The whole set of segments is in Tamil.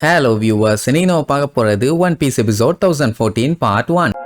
Hello viewers, இன்னைக்கு நம்ம பார்க்க போறது One Piece episode 1014 part 1.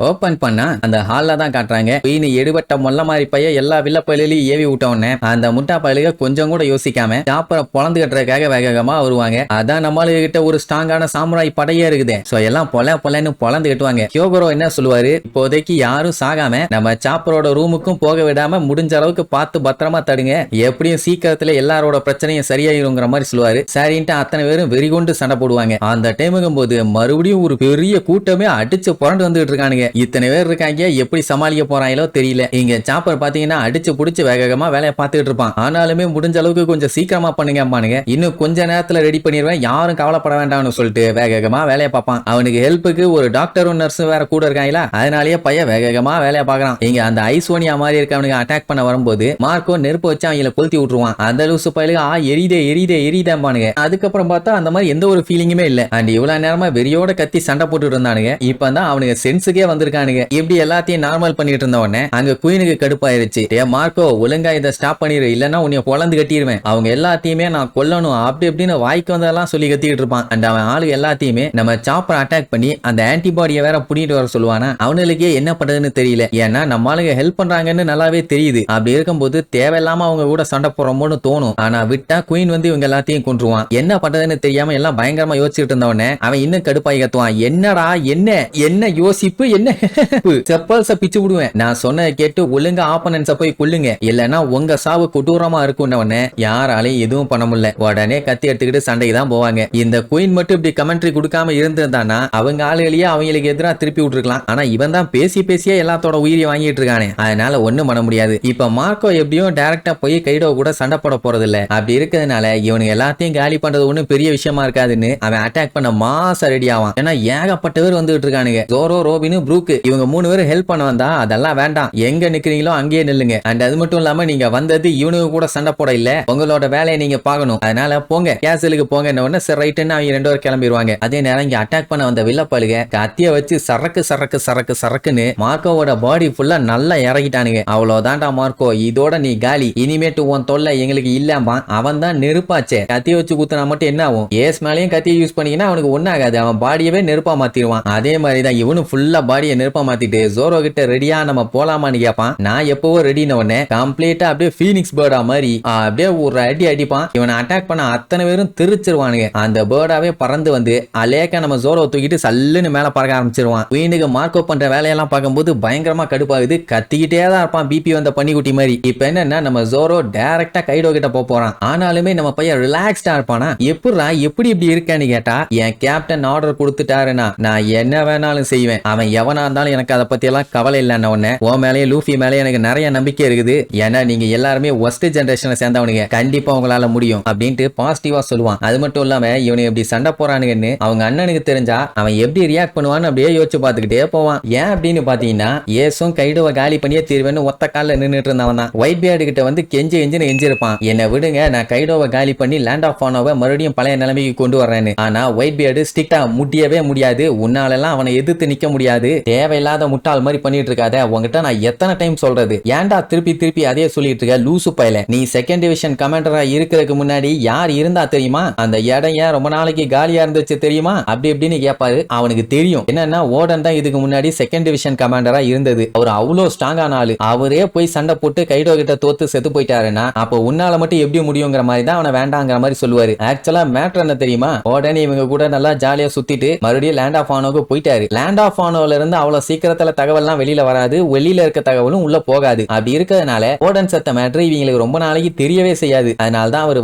Open பண்ணா அந்த ஹால்ல தான் காட்டுறாங்க. வீணு எடுபட்ட மொல்ல மாதிரி பைய எல்லா வில்ல பயிலையும் ஏவி விட்டோன்னே அந்த முட்டா பயிலுக கொஞ்சம் கூட யோசிக்காம சாப்பரை பொழந்து கட்டுறதுக்காக வேகமா வருவாங்க. அதான் நம்மளுக்கு கிட்ட ஒரு ஸ்ட்ராங்கான சாமுராய் படையே இருக்குது. சோ எல்லாம் பொலன்னு பொழந்து கட்டுவாங்க. ஹியோகரோ என்ன சொல்லுவாரு, இப்போதைக்கு யாரும் சாகாம நம்ம சாப்பரோட ரூமுக்கும் போக விடாம முடிஞ்ச அளவுக்கு பார்த்து பத்திரமா தடுங்க, எப்படியும் சீக்கிரத்துல எல்லாரோட பிரச்சனையும் சரியாயிருங்கிற மாதிரி சொல்லுவாரு. சரின்ட்டு அத்தனை பேரும் வெறிகொண்டு சண்டை போடுவாங்க. அந்த டைமுக்கும் போது மறுபடியும் ஒரு பெரிய கூட்டமே அடிச்சு புரண்டு வந்துட்டு இருக்கானுங்க. இத்தனை பேர் இருக்காங்க, எப்படி சமாளிக்க போறாங்களோ தெரியல. இங்க சாப்பர் பாத்தீங்கன்னா அடிச்சு புடிச்சு வேகமா வேலையை பார்த்துட்டு இருப்பான். ஆனாலுமே முடிஞ்ச அளவுக்கு கொஞ்சம் சீக்கிரமா பண்ணுங்க, இன்னும் கொஞ்ச நேரத்துல ரெடி பண்ணிடுவேன், யாரும் கவலைப்பட வேண்டாம்னு சொல்லிட்டு வேகமா வேலையை பார்ப்பான். அவனுக்கு ஹெல்ப்புக்கு ஒரு டாக்டரும் நர்ஸும் வேற கூட இருக்காங்களா, அதனாலேயே பையன் வேகமா வேலையை பார்க்கறான். இங்க அந்த ஐசோனியா மாதிரி இருக்கவனுக்கு அட்டாக் பண்ண வரும்போது மார்க்கோ நெருப்பு வச்சு அவங்களை கொளுத்தி விட்டுருவான். அந்த லூசு பயிலுக்கு எரியுதேம்பானுங்க. அதுக்கப்புறம் பார்த்தா அந்த மாதிரி எந்த ஒரு ஃபீலிங்குமே இல்ல. அண்ட் இவ்வளவு நேரமா வெறியோட கத்தி சண்டை போட்டுட்டு இருந்தானுங்க. இப்பதான் அவனுக்கு சென்ஸுக்கே வந்திருக்கானுங்க. இப்படி எல்லாத்தையும் நார்மல் பண்ணிட்டு இருந்த உடனே அங்க குயினுக்கு கடுப்பாயிருச்சு. மார்க்கோ ஒழுங்கா இதை ஸ்டாப் பண்ணிரு, இல்லன்னா உன்னை பொழந்து கட்டிடுவேன், அவங்க எல்லாத்தையுமே நான் கொல்லணும் அப்படி எப்படின்னு வாய்க்கு வந்தெல்லாம் சொல்லி கத்திக்கிட்டு இருப்பான். அண்ட் அவன் ஆளு எல்லாத்தையுமே நம்ம சாப்பர் அட்டாக் பண்ணி அந்த ஆன்டிபாடியை வேற புடிட்டு வர சொல்லுவானா. அவனுக்கே என்ன பண்றதுன்னு தெரியல. ஏன்னா நம்ம ஆளுங்க ஹெல்ப் பண்றாங்கன்னு நல்லாவே தெரியுது. அப்படி இருக்கும்போது தேவையில்லாம அவங்க கூட சண்டை போறோம்னு தோணும். ஆனா விட்டா குயின் வந்து இவங்க எல்லாத்தையும் கொன்றுவான். என்ன பண்றதுன்னு தெரியாம எல்லாம் பயங்கரமா யோசிச்சுட்டு இருந்தவனே அவன் இன்னும் கடுப்பாய் கத்துவான். என்னடா என்ன யோசிப்பு, என்ன செப்பல்ஸ பிச்சு விடுவேன், நான் சொன்னதை கேட்டு ஒழுங்கா ஆப்பனன்ஸ போய் கொல்லுங்க, இல்லன்னா உங்க சாவு கொடூரமா இருக்கும்னு யாராலையும் எதுவும் பண்ண முடியல. உடனே கத்தி எடுத்துக்கிட்டு சண்டைக்கு தான் போவாங்க. இந்த குயின் மட்டும் இப்படி கமெண்ட்ரி கொடுக்காம இருந்திருந்தானா அவங்க ஆளுகளையே அவங்களுக்கு எதிராக திருப்பி விட்டுருக்கலாம். ஆனா இவன் தான் பேசியே எல்லாத்தோட உயிரி வாங்கிட்டு இருக்கானே, அதனால ஒண்ணும் பண்ண முடியாது. இப்ப மார்க்கோ எப்படியும் டைரக்டா போய் கைடோ கூட சண்டை போட போறது இல்ல. அப்படி இருக்கிறதுனால இவனுக்கு எல்லாத்தையும் காலி பண்றது ஒண்ணும் பெரிய விஷயமா இருக்காதுன்னு அவன் அட்டாக் பண்ண மாச ரெடி ஆவான். ஏன்னா ஏகப்பட்ட பேர் வந்துட்டு இருக்கானுங்க. ஜோரோ, ரோபின், ப்ரூக் இவங்க 3 பேரும் ஹெல்ப் பண்ண வந்தா அதெல்லாம் வேண்டாம், எங்க நிக்கிறீங்களோ அங்கேயே நில்லுங்க. அண்ட் அது மட்டும் இல்லாம நீங்க வந்தது இவனுக்கு கூட சண்டை போட இல்ல, உங்களோட வேலையை நீங்க பாக்கணும், அதனால போங்க கேசலுக்கு போங்க. சரி ரைட்டுன்னு அவங்க 2 பேரும் கிளம்பிடுவாங்க. அதே நேரம் இங்க அட்டாக் பண்ண வந்த வில்லப்பாளுக கத்திய வச்சு சரக்குன்னு மார்க்கோவோட பாடி ஃபுல்லா நல்லா இறங்கிட்டானுங்க. அவ்வளவுதான்டா மார்க்கோ, இதோட நீ காலி, இனிமேட்டு உன் தொல்லை எங்களுக்கு இல்லாம. அவன் தான் நெருப்பாச்சே, கத்திய வச்சு குத்துனா மட்டும் என்ன ஆகும்? ஏஸ் மேலேயும் கத்தியை யூஸ் பண்ணிக்கினா அவனுக்கு ஒன்னாகாது, அவன் பாடியவே நெருப்பா மாத்திடுவான். அதே மாதிரிதான் இவனும் ஃபுல்லா பாடியை நெருப்பா மாத்திட்டு ஜோரோ கிட்ட ரெடியா நம்ம போலாமான்னு கேட்பான். நான் எப்பவோ ரெடின உடனே கம்ப்ளீட்டா அப்படியே ஃபீனிக்ஸ் பேர்டா மாதிரி அப்படியே ஒரு அடி அடிப்பான். இவனை அட்டாக் பண்ண அத்தனை பேரும் திருச்சிருவானுங்க. அந்த பேர்டாவே பறந்து வந்து அலேக்க நம்ம ஜோரோ தூக்கிட்டு சல்லுன்னு மேல பறக்க ஆரம்பிச்சிருவான். குயினுக்கு மார்க்கோ பண்ற வேலையெல்லாம் பார்க்கும்போது பயங்கரமா கடுப்பாகுது. கத்திக்கிட்டே தான் இருப்பான் பிபி வந்த பன்னிக்குட்டி மாதிரி. இப்ப என்னன்னா நம்ம ஜோரோ டைரக்டா கைடோ கிட்ட போறான். ஆனாலுமே நம்ம பையன் ரிலாக்ஸ்டா இருப்பானா. எப்படி இப்படி இருக்கான்னு கேட்டா, என் கேப்டன் ஆர்டர் கொடுத்துட்டாருன்னா நான் என்ன வேணாலும் செய்வேன், அவன் எவனா இருந்தாலும் எனக்கு அதை பத்தி எல்லாம் கவலை இல்லைன்ன உடனே உன் மேலேயே லூஃபி மேலே எனக்கு நிறைய நம்பிக்கை இருக்குது. ஏன்னா நீங்க எல்லாருமே ஒஸ்ட் ஜெனரேஷனை சேர்ந்தவனுங்க, கண்டிப்பா உங்களால முடியும் அப்படின்ட்டு பாசிட்டிவா சொல்லுவான். அது மட்டும் இல்லாம இவனுக்கு எப்படி சண்டை போறானுங்கன்னு அவங்க அண்ணனுக்கு தெரிஞ்சா அவன் எப்படி ரியாக்ட் பண்ணுவான்னு அப்படியே யோசிச்சு பார்த்துக்கிட்டே போவான். ஏன் அப்படின்னு பாத்தீங்கன்னா ஏசும் கைடுவை காலி பண்ணியே தீர்வேன்னு ஒத்த காலில் நின்றுட்டு இருந்தவன் தான். ஒயிட் பியர்டு கிட்ட வந்து எஞ்சிருப்பான், என்னை விடுங்க நான் கைடோவை காலி பண்ணி லேண்ட் ஆஃப் ஆனோவை மறுபடியும் பழைய நிலைமைக்கு கொண்டு வர்றேன்னு. ஆனா ஒயிட் பியர்டு ஸ்டிக்டா முடியவே முடியாது, உன்னாலெல்லாம் அவனை எதிர்த்து நிக்க முடியாது, தேவையில்லாத முட்டாள் மாதிரி பண்ணிட்டு இருக்காத, உங்ககிட்ட நான் எத்தனை டைம் சொல்றது, ஏன்டா திருப்பி அதே சொல்லிட்டு இருக்க லூசு பயல, நீ செகண்ட் டிவிஷன் கமாண்டரா இருக்கிறதுக்கு முன்னாடி யார் இருந்தா தெரியுமா, அந்த இடம் ஏன் ரொம்ப நாளைக்கு காலியா இருந்துச்சு தெரியுமா அப்படி எப்படின்னு கேட்பாரு. அவனுக்கு தெரியும் என்னன்னா ஓடன் தான் இதுக்கு முன்னாடி செகண்ட் டிவிஷன் கமாண்டரா இருந்தது, அவர் அவ்வளோ ஸ்ட்ராங்கான ஆளு, அவரே போய் சண்டை போட்டு கைடோ கிட்ட தோத்து செத்து போயிட்டாருன்னா அப்போ உன்னால மட்டும் எப்படி முடியுங்கிற மாதிரி தான் அவனை வேண்டாங்கிற மாதிரி சொல்லுவாரு. ஆக்சுவலா மேட்டர் என்ன தெரியுமா, உடனே இவங்க கூட நல்லா ஜாலியா சுத்திட்டு மறுபடியும் லேண்ட் ஆஃப் ஆனோக்கு போயிட்டாரு. லேண்ட் ஆஃப் ஆனோல இருந்து அவ்வளவு சீக்கிரத்துல தகவல்லாம் வெளியில வராது, வெளியில இருக்க தகவலும் உள்ள போகாது. அப்படி இருக்கிறதுனால ஓடன் சத்த மேட்டர் இவங்களுக்கு ரொம்ப நாளைக்கு தெரியவே செய்யாது. அதனால தான் அவர்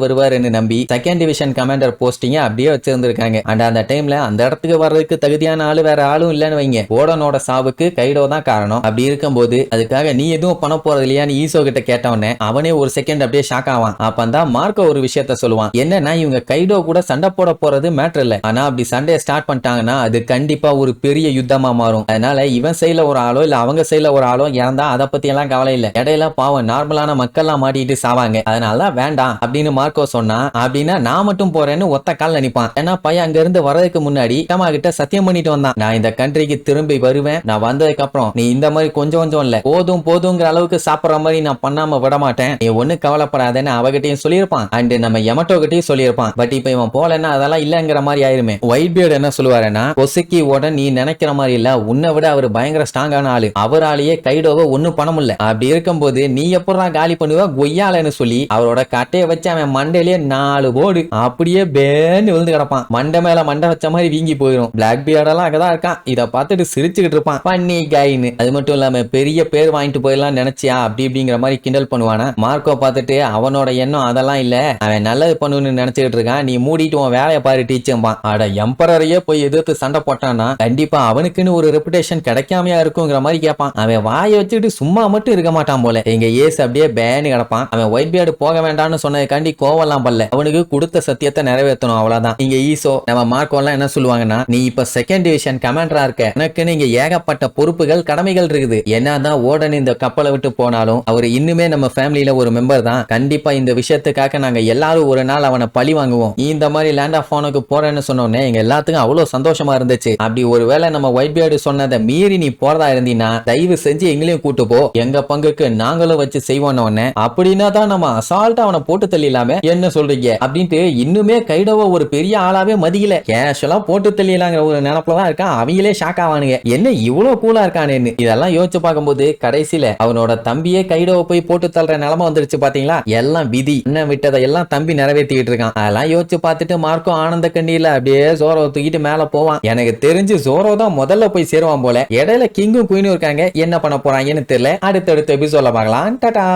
வருவாருன்னு நம்பி செகண்ட் டிவிஷன் கமாண்டர் போஸ்டிங்க அப்படியே வச்சிருந்திருக்காங்க. அண்ட் அந்த டைம்ல அந்த இடத்துக்கு வர்றதுக்கு தகுதியான ஆளு வேற ஆளும் இல்லன்னு வைங்க, ஓடனோட சாவுக்கு கைடோ தான் காரணம். அப்படி இருக்கும்போது அதுக்காக நீ எதுவும் பண்ண போறது இல்லையான்னு ஈசோ கிட்ட கேட்டவனே அவனே ஒரு செகண்ட் அப்படியே ஷாக் ஆவான். அப்பந்தான் மார்க்கோ ஒரு விஷயத்த சொல்லுவான். என்னன்னா இவங்க கைடோ கூட சண்டை போட போறது மேட்டர் இல்ல, ஆனா அப்படி சண்டையை ஸ்டார்ட் பண்ணிட்டாங்கன்னா அது கண்டிப்பா ஒரு பெரிய யுத்தமா விஷயமா மாறும். அதனால இவன் சைடுல ஒரு ஆளோ இல்ல அவங்க சைடுல ஒரு ஆளோ இறந்தா அதை பத்தி எல்லாம் கவலை இல்ல. இடையில பாவம் நார்மலான மக்கள்லாம் மாட்டிட்டு சாவாங்க. அதனால வேண்டாம் அப்படின்னு மார்க்கோ சொன்னா, அப்படின்னா நான் மட்டும் போறேன்னு ஒத்த கால்ல நிப்பான். ஏன்னா பையன் அங்க இருந்து வரதுக்கு முன்னாடி அம்மா கிட்ட சத்தியம் பண்ணிட்டு வந்தான், நான் இந்த கண்ட்ரிக்கு திரும்பி வருவேன், நான் வந்ததுக்கு அப்புறம் நீ இந்த மாதிரி கொஞ்சம் கொஞ்சம் இல்ல போதும் போதுங்கிற அளவுக்கு சாப்பிடுற மாதிரி நான் பண்ணாம விட மாட்டேன், நீ ஒண்ணு கவலைப்படாதேன்னு அவகிட்டையும் சொல்லியிருப்பான். அண்ட் நம்ம யமட்டோ கிட்டையும் சொல்லியிருப்பான். பட் இப்ப இவன் போலன்னா அதெல்லாம் இல்லங்கிற மாதிரி ஆயிருமே. ஒயிட் பியர்ட் என்ன சொல்லுவாருன்னா, கொசுக்கி ஓட நீ நினைக்கிற மாதிரி இல்ல, உன்னை விட அவர் பயங்கர ஸ்ட்ராங்கான ஆளு, அவராலேயே கைடோவை ஒண்ணும் பண்ண முடியல, அப்படி இருக்கும்போது நீ எப்படா காலி பண்ணுவ கொய்யாலன்னு சொல்லி அவரோட கட்டையை வச்சு அவன் மண்டையிலேயே 4 போடு அப்படியே பேன்னு விழுந்து கிடப்பான். மண்டை மேல மண்டை வச்ச மாதிரி வீங்கி போயிடும். பிளாக் பியர்டெல்லாம் அங்கதான் இருக்கான். இதை பார்த்துட்டு சிரிச்சுக்கிட்டு இருப்பான், பண்ணி காயின்னு. அது மட்டும் இல்லாம பெரிய பேர் வாங்கிட்டு போயிடலாம் நினைச்சியா அப்படி இப்படிங்கிற மாதிரி கிண்டல் பண்ணுவானா. மார்க்கோ பார்த்துட்டு அவனோட எண்ணம் அதெல்லாம் இல்ல, அவன் நல்லது பண்ணுன்னு நினைச்சுக்கிட்டு இருக்கான், நீ மூடிட்டு உன் வேலையை பாரு டீச்சம்பான். அட எம்பரரையே போய் எதிர்த்து சண்டை போட்டான்னா கண்டிப்பா அவனுக்குன்னு ஒரு ரெப்புடேஷன் கிடைக்காமையா இருக்குங்கிற மாதிரி கேட்பான். அவன் வாயை வச்சுட்டு சும்மா மட்டும் இருக்க மாட்டான் போல. எங்க ஏஸ் அப்படியே பேன்னு கிடப்பான். அவன் ஒயிட் பியர்டு போக வேண்டாம்னு சொன்னதுக்காண்டி கோவம்லாம் பல்ல, அவனுக்கு கொடுத்த சத்தியத்தை நிறைவேற்றணும் அவ்வளவுதான். இங்க ஈசோ நம்ம மார்க்கோ எல்லாம் என்ன சொல்லுவாங்கன்னா, நீ இப்ப செகண்ட் டிவிஷன் கமாண்டரா இருக்க, எனக்குன்னு இங்க ஏகப்பட்ட பொறுப்புகள் கடமைகள் இருக்குது, என்னதான் ஓடன் இந்த கப்பலை விட்டு போனாலும் அவர் இன்னுமே நம்ம ஃபேமிலியில ஒரு மெம்பர் தான், கண்டிப்பா இந்த விஷயத்துக்காக நாங்க எல்லாரும் ஒரு நாள் அவனை பழி வாங்குவோம், இந்த மாதிரி லேண்ட் ஆஃப் ஃபோனுக்கு போறேன்னு சொன்னோன்னே எங்க எல்லாத்துக்கும் அவ்வளவு சந்தோஷமா இருந்துச்சு, அப்படி ஒருவேளை நம்ம ஒயிட் பியர்டு சொன்னதை மீறி நீ போறதா இருந்தீங்கன்னா தயவு செஞ்சு எங்களையும் கூட்டு போ, எங்க பங்குக்கு நாங்களும் வச்சு செய்வோம் உடனே, அப்படின்னா தான் நம்ம அசால்ட்டா அவனை போட்டு தள்ளிடலாமே, என்ன சொல்றீங்க அப்படின்ட்டு இன்னுமே கைடோவ ஒரு பெரிய ஆளாவே மதிக்கல, கேஷுவலா போட்டு தள்ளிடலாங்கிற ஒரு நினைப்புலதான் இருக்கான். அவங்களே ஷாக் ஆவானுங்க, என்ன இவ்வளவு கூலா இருக்கானேன்னு. இதெல்லாம் யோசிச்சு பார்க்கும்போது கடைசியில அவனோட தம்பியே கைடோவை போய் போட்டு தள்ளுற நிலைமை வந்துருச்சு பாத்தீங்களா. எல்லாம் விதி, என்ன விட்டதை எல்லாம் தம்பி நிறைவேற்றிட்டு இருக்கான். அதெல்லாம் யோசிச்சு பார்த்துட்டு மார்க்கோ ஆனந்த கண்ணியில அப்படியே ஜோரோ தூக்கிட்டு மேல போவான். எனக்கு தெரிஞ்சு ஜோரோ தான் முதல்ல போய் சேருவான் போல. இடையில கிங்கும் குயினும் இருக்காங்க, என்ன பண்ண போறாங்கன்னு தெரியல. அடுத்தடுத்த எபிசோட்ல பார்க்கலாம். டாடா.